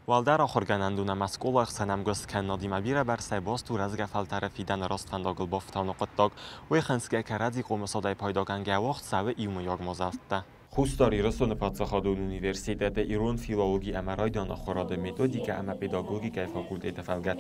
والدر آخرگنندون مسکول خسنم گست کنادی مبیره بر سیباس تو رزگ فل طرفیدن راست فنداگل بافتان و قطاق و خنسگه کرزی قوم صدای پایداگن گواخت سوه ایوم یاگ مزالته. خوستاری رسون پادسخادون اونیورسیتت ایران فیلولوژی امرای دانا خورده متدیک اما پداگوژیک فاکولته فلگت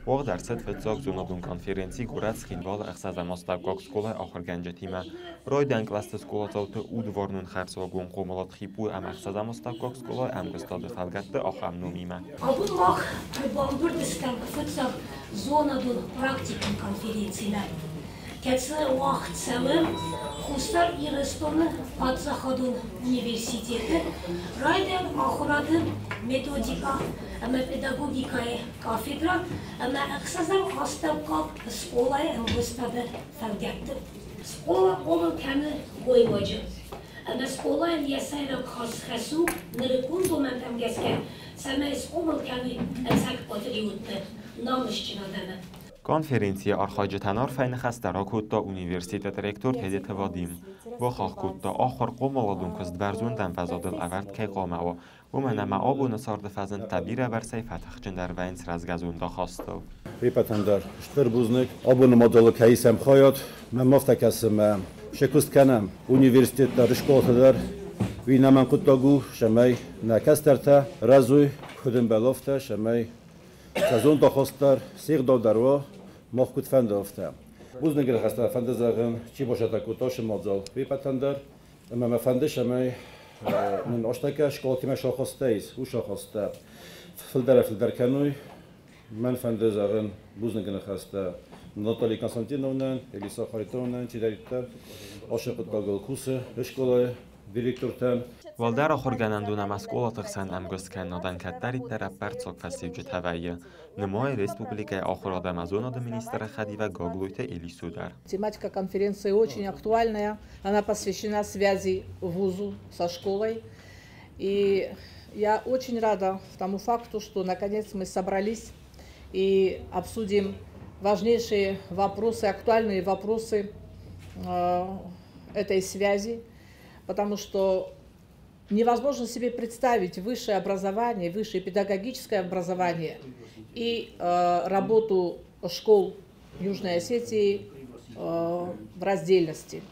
و در صد فتزاق زونادون کنفرانسی گورات خیلوال اخساز ماستاگوک سکوله آخرگنج تیمه رای دنگلاست سکوله توت اودوارنون خرسواگون قوملات خیپو ام اخساز ماستاگوک سکوله ام گستاد فلگت آخام نومیمه. Abun mag beantwoorden فتزاق زونادون پراکتیکن کنفرانسی Ketsi vaxt sevim, Xustar İristonu Padzaxadun Üniversiteti, Rayden Axuradın Metodika ama Pedagogikaya kafedra ama Aksazam Astavkak Skolaya Engustadır Felgettim. Skola onun kendi koymacı. Ama Skolaya Yasayra Khasxasu Nırıkun Domentem Geske Semez onun kendi Emsak Patriot'tı. Namışçın adamı. کنفرانسی آرخاج تنار فین خسترا کود اونیورسیتت رکتور هدیت وادیم با خاک کود آخر قومالادون کست برزون دن فزادل اورد که قامه و من ما آب و نصارد فزن تبیر ورسی فتح جندر و اینس رزگزون دا خواستو. ریپتندر شتر بوزنک آب و نمادل کهیسم خواهد من مفتکسم شکست کنم اونیورسیتت در شکلت در وی نمن کود گو شمی نکسترته رزوی کدن بلافته شمی سازون تا خواستر سیغ داد دروا مخکوت فنده افته. بوز نگیر خسته فنده زغن چی باشه تا کوتاش مازال بی پتندر اما فنده شمی من آشتاکه شکلاتی من شاخسته ایست او شاخسته فلدر کنوی من فنده زغن بوز نگیر خسته ناتالی کنستانتینوونن الیسا خاریتوونن چی داریتر عاشق داگل کوسه اشکالای دیرکتورتن والدر آخرگنندون مسکولات خسن امگست کنادن کتری طرف بر ساک فسیوچه تویه نمای республикой آخراد Амазонада министра Хадива Гаглуйта Элисудар. Тематика конференции очень актуальная. Она посвящена связи вузу со школой. И я очень рада тому факту, что наконец мы собрались и обсудим важнейшие вопросы, актуальные вопросы этой связи, потому что невозможно себе представить высшее образование, высшее педагогическое образование и работу школ Южной Осетии в раздельности.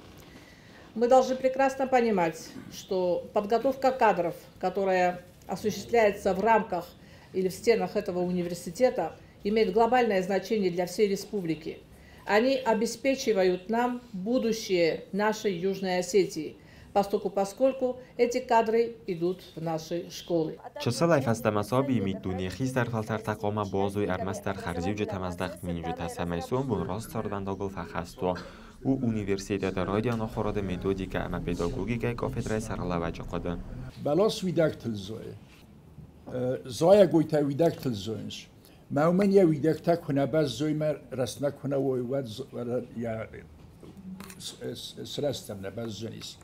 Мы должны прекрасно понимать, что подготовка кадров, которая осуществляется в рамках или в стенах этого университета, имеет глобальное значение для всей республики. Они обеспечивают нам будущее нашей Южной Осетии, поскольку эти кадры идут в наши школы. چسال فستمسابی میدونی خیز در فلتر تقام بازوی ارمستر خرجی و تمزدخت مینجو تسمیسون بون راست ساردن داگل فخستوا و اونیورسیتت رایدیان آخوراد متدیک اما پداگوژیک کافدرای سرالوجه قده. بلاس ویدکتل زوی زای گویتا ویدکتل زوینش من یه ویدکتا کنه باز زوی من رسمه کنه و وید یا سرستم نه باز زونیست.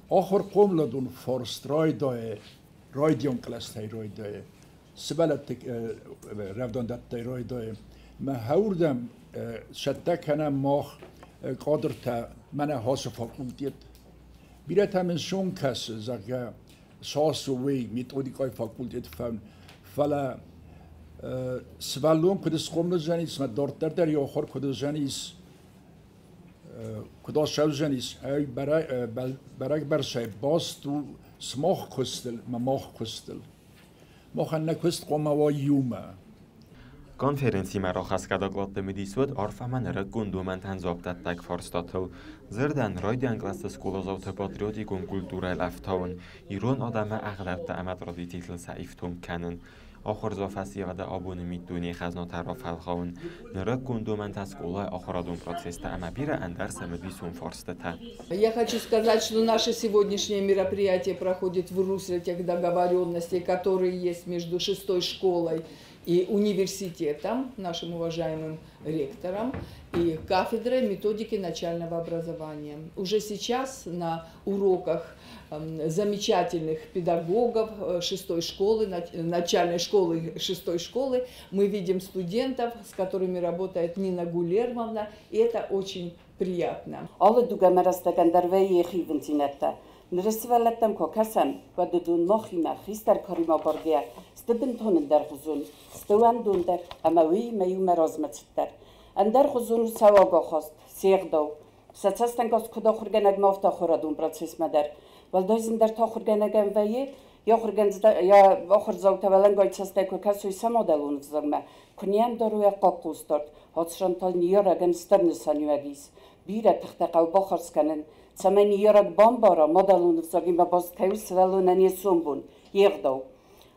آخر قوم لدون فورست رایدیون کلاس رای دای سبلت رفتن دت رای دای من هوردم شده کنم ماه قادر تا من هاس فاکولتیت بیرت همین شون کس زگه ساس و وی متدیکای فاکولتیت فلا سوالون کدس قوم لزنیس من دارتر در یا آخر کدس زنیس کداش شوزنیس ای برای برسای باز تو سماخ کستل ماخ کستل ماخن نکست قوم و یومه کنفرانسی مراخص کداغلات مدیسود عرف من رکوندو من تنظابت تک فرستاتو زردن راید انگلاست سکولازاوت پاتریوتیکون کلتورال افتاون ایران آدم اغلب تعمد رادی تیتل سعیفتون کنن آخر زافسی و آبون میدونی خزنه طرف حلقون نرکوندو من تسکولا آخرادون процесс اما بیره اندرس مدیسون فرستته. Я хочу сказать, что наше сегодняшнее мероприятие проходит в русле тех договоренностей, которые есть между 6-й школой и университетом, нашим уважаемым ректором, и кафедрой методики начального образования. Уже сейчас на уроках замечательных педагогов 6-й школы, начальной школы 6-й школы, мы видим студентов, с которыми работает Нина Гулермовна, и это очень приятно. Nresivalatan ko kasan wadudun mochina Christar Korima Borgia stebintonen der Huzun Stoan dunder amawi mayuma rozmatsitter Andar Huzun sawagohost Siegdo Satsastangos Kodochurganag Mofta Horadun proces madar Valdoizen der Tochurganagan Vaye ya Ochorzautavalangoitsasteko Kasui Samodelun Zogma Kunyan Doruya Kokustort Hotschantal Nioragan Sternusanuagis Bira Tachtaqau Bochorskanen Sameni Yorag Bombara Modelun Zogima Boskaus Valunani Sumbun Yerdau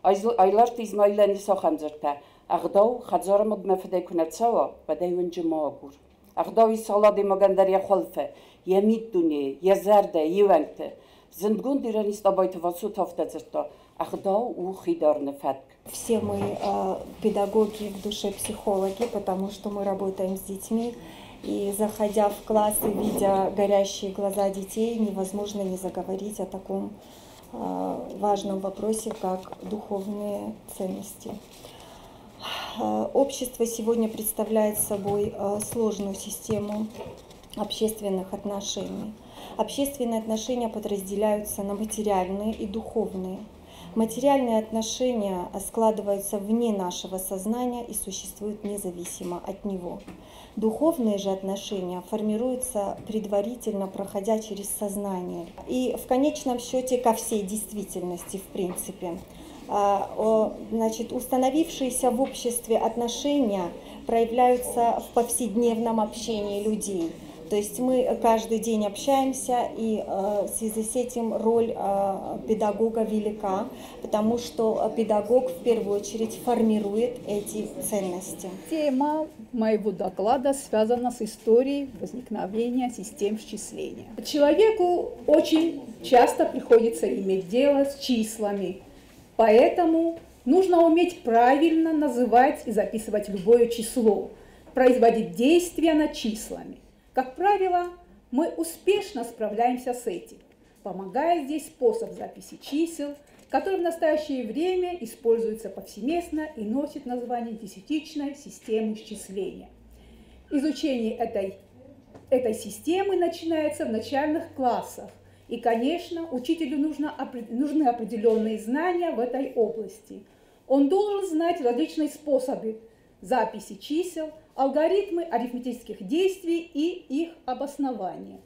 Aylart Ismailani Sochanzerta Agdau Khadzoramod Mefedekunatsawa Badayun Jimogur Agdau Isoladi Mogandaria Holfe Yamit Dunie Yazarda Yivante Zendgundiran is тобой Васутовтецерто Агдау Ухидорне Фатк. Все мы педагоги, в душе психологи, потому что мы работаем с детьми. И заходя в класс и видя горящие глаза детей, невозможно не заговорить о таком важном вопросе, как духовные ценности. Общество сегодня представляет собой сложную систему общественных отношений. Общественные отношения подразделяются на материальные и духовные. Материальные отношения складываются вне нашего сознания и существуют независимо от него. Духовные же отношения формируются предварительно, проходя через сознание. И в конечном счете ко всей действительности, в принципе. Значит, установившиеся в обществе отношения проявляются в повседневном общении людей. То есть мы каждый день общаемся, и в связи с этим роль педагога велика, потому что педагог в первую очередь формирует эти ценности. Тема моего доклада связана с историей возникновения систем счисления. Человеку очень часто приходится иметь дело с числами, поэтому нужно уметь правильно называть и записывать любое число, производить действия над числами. Как правило, мы успешно справляемся с этим, помогая здесь способ записи чисел, который в настоящее время используется повсеместно и носит название десятичной системы счисления. Изучение этой системы начинается в начальных классах, и, конечно, учителю нужны определенные знания в этой области. Он должен знать различные способы записи чисел, алгоритмы арифметических действий и их обоснования.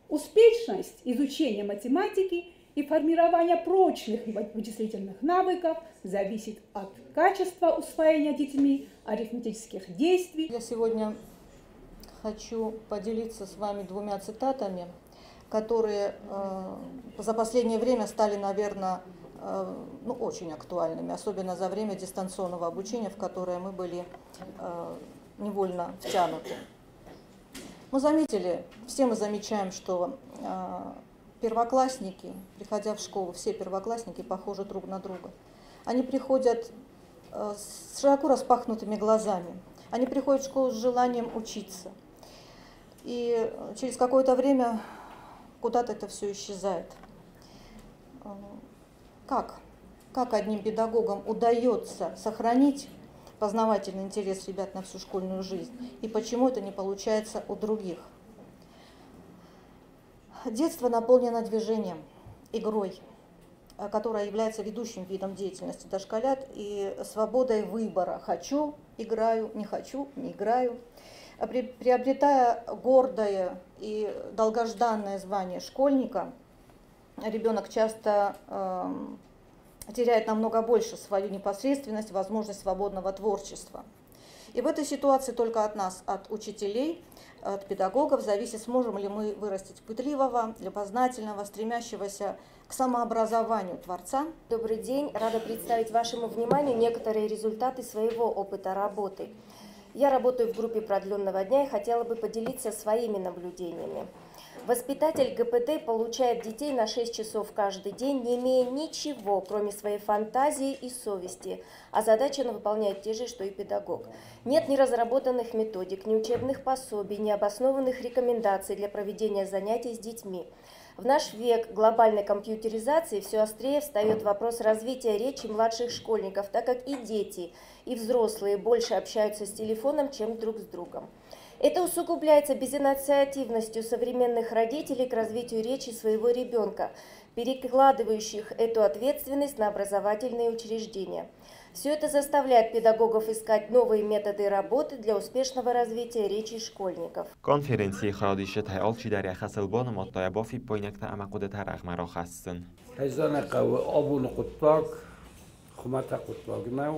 Успешность изучения математики и формирования прочных вычислительных навыков зависит от качества усвоения детьми арифметических действий. Я сегодня хочу поделиться с вами двумя цитатами, которые за последнее время стали, наверное, очень актуальными, особенно за время дистанционного обучения, в которое мы были невольно втянуты. Мы заметили, все мы замечаем, что первоклассники, приходя в школу, все первоклассники похожи друг на друга. Они приходят с широко распахнутыми глазами, они приходят в школу с желанием учиться. И через какое-то время куда-то это все исчезает. Как одним педагогам удается сохранить познавательный интерес ребят на всю школьную жизнь, и почему это не получается у других? Детство наполнено движением, игрой, которая является ведущим видом деятельности дошколят, и свободой выбора. Хочу – играю, не хочу – не играю. Приобретая гордое и долгожданное звание школьника, ребенок часто теряет намного больше свою непосредственность, возможность свободного творчества. И в этой ситуации только от нас, от учителей, от педагогов зависит, сможем ли мы вырастить пытливого, любознательного, стремящегося к самообразованию творца. Добрый день, рада представить вашему вниманию некоторые результаты своего опыта работы. Я работаю в группе продленного дня и хотела бы поделиться своими наблюдениями. Воспитатель ГПД получает детей на 6 часов каждый день, не имея ничего, кроме своей фантазии и совести, а задачи он выполняет те же, что и педагог. Нет ни разработанных методик, ни учебных пособий, ни обоснованных рекомендаций для проведения занятий с детьми. В наш век глобальной компьютеризации все острее встает вопрос развития речи младших школьников, так как и дети, и взрослые больше общаются с телефоном, чем друг с другом. Это усугубляется безинициативностью современных родителей к развитию речи своего ребенка. перекладывающих эту ответственность на образовательные учреждения. Все это заставляет педагогов искать новые методы работы для успешного развития речи школьников. Konferensiya xaradişi təyalçı dərə xəsilban maddaya bafi poynəkdə əməqudə tərəq məraxəssin. Həzənə qavu abunu qutbaq, xumata qutbaq nəu,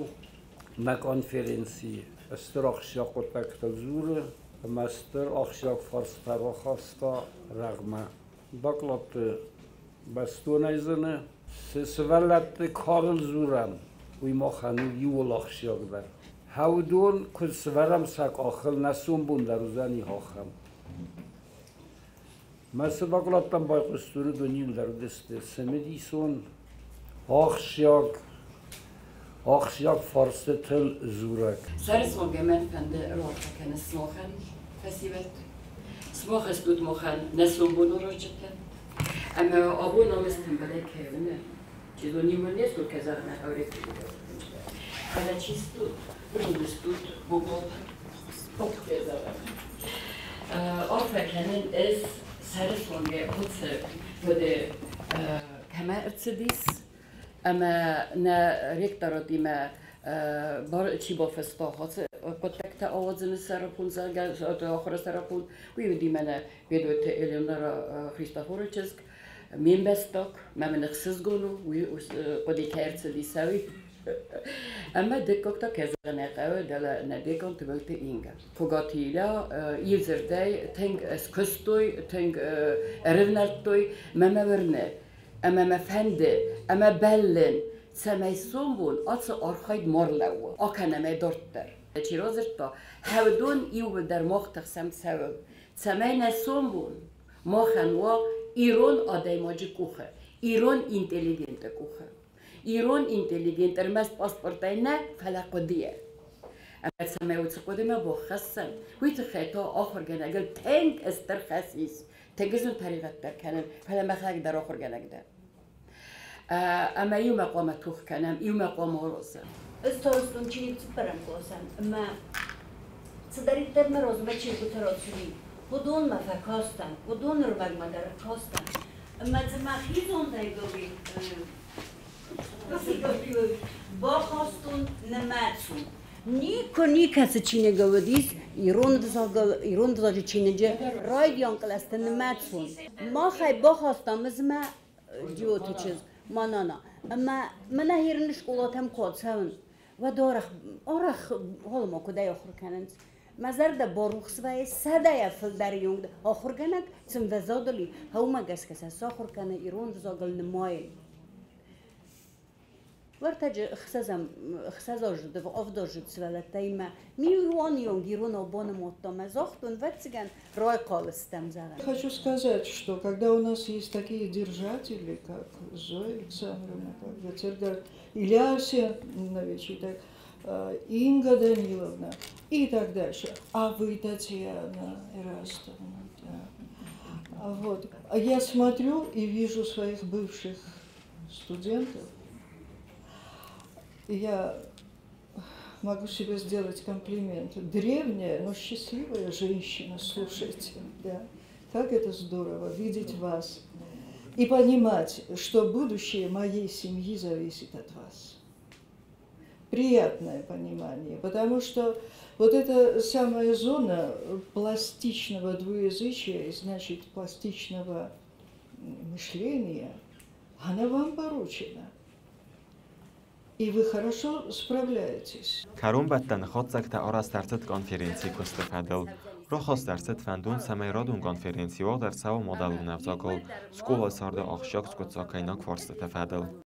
mə konferensiya, əstər axşaq qutbaq təzuru, məstər axşaq farstar və xasta rəğmə. Baqlatı bəstun əzənə, sesvələtdə karıl zuram. وی ما خانه یول آخشیاق بر هودون کل سورم سک آخل نسون بون در روزانی هاخم مثل باقلاتم بای قستوری دونیل در دسته سمدیسون آخشیاق فارسته تل زورک سر سوگه من فنده راحت کنه سماخن فسیبت سماخ استود مخن نسون بون راجتن اما آبو نامستن بله که نه چیزو نیمون نیست که زرنه اوری کنید. حالا چیز بود؟ روزستود بگو که زرنه. آفرکنن از سرسونگه خودسه بوده کمه ارتدیس اما نه ریکتاراتی ما چی با فستاخات کتکت آوازن سرپون زنگ آخر سرپون ویدی منه بیدوت ایلیونارا خریستافورچسک من بستاک من نخسز گلو وی قدی کرد دی سوی اما دکتر کزانه قوی دل ندیکن تبلت اینگا فقطیلا یزردای تنگ اسکستوی تنگ ارنالتوی ممورنه اما مفنده اما بلن سمیسون بول آت آرخاید مارلو آکنه میدارتر چی رازرتا هودون ایو در مختخ سم سوم سمی نسون بول ما خنوا ایران آدماجی کوخه ایران اینتلیجنت کوخه ایران اینتلیجنت رمز پاسپورتای نه فلقدیه اما سمیوت سقوده ما بخشن ویت خیتا آخر گنگل تنگ استرخصیس تنگزون طریقت در کنن فلا مخلق در آخر گنگده اما یو مقام توخ کنم یو مقام روزم استارستون چی برم کوسن اما صدریت در مروز بچه بتراتوری بدون مفکاستن بدون رو بگ مدر کاستن اما زمخیزون دیگوی با خواستون نمتون نی کسی چی نگودیس ایران دزاجی چی نجه رای دیان کلست نمتون ما خیلی با خواستم از ما دیوتی چیز ما نه اما من هیرنش قلاتم قادسون و دارخ حالا ما کدای آخر کنند مزار ده باروخ سوای ساده یا فل دریونگ آخر کنند سم وزادلی هاوما گس کس ساخر کنه ایران زاگل نمای ورتاج خسازج ده افداج سوالت تایما میروان یونگ ایران آبان مطمئن زاختون وقتیگن رای قالستم زارن. Хочу сказать, что когда у нас есть такие держатели, как Зоя Александровна, как Вацердар Илья Арсенович, Инга Даниловна и так дальше. А вы, Татьяна Эрастовна. Да. Вот. А я смотрю и вижу своих бывших студентов. И я могу себе сделать комплимент. Древняя, но счастливая женщина, слушайте. Да. Как это здорово видеть вас и понимать, что будущее моей семьи зависит от вас. Приятное понимание, потому что вот эта самая зона пластичного двуязычия, значит, пластичного мышления, она вам поручена. И вы хорошо справляетесь. Карун баттан خودسکت آراز درست کنفرانسی کست فدل. رخصت درست فندون سمیرادون کنفرانسی و در سو مدل نفزاگل سکول سرد آخشاک سکوت ساکیناک فرست تفدل.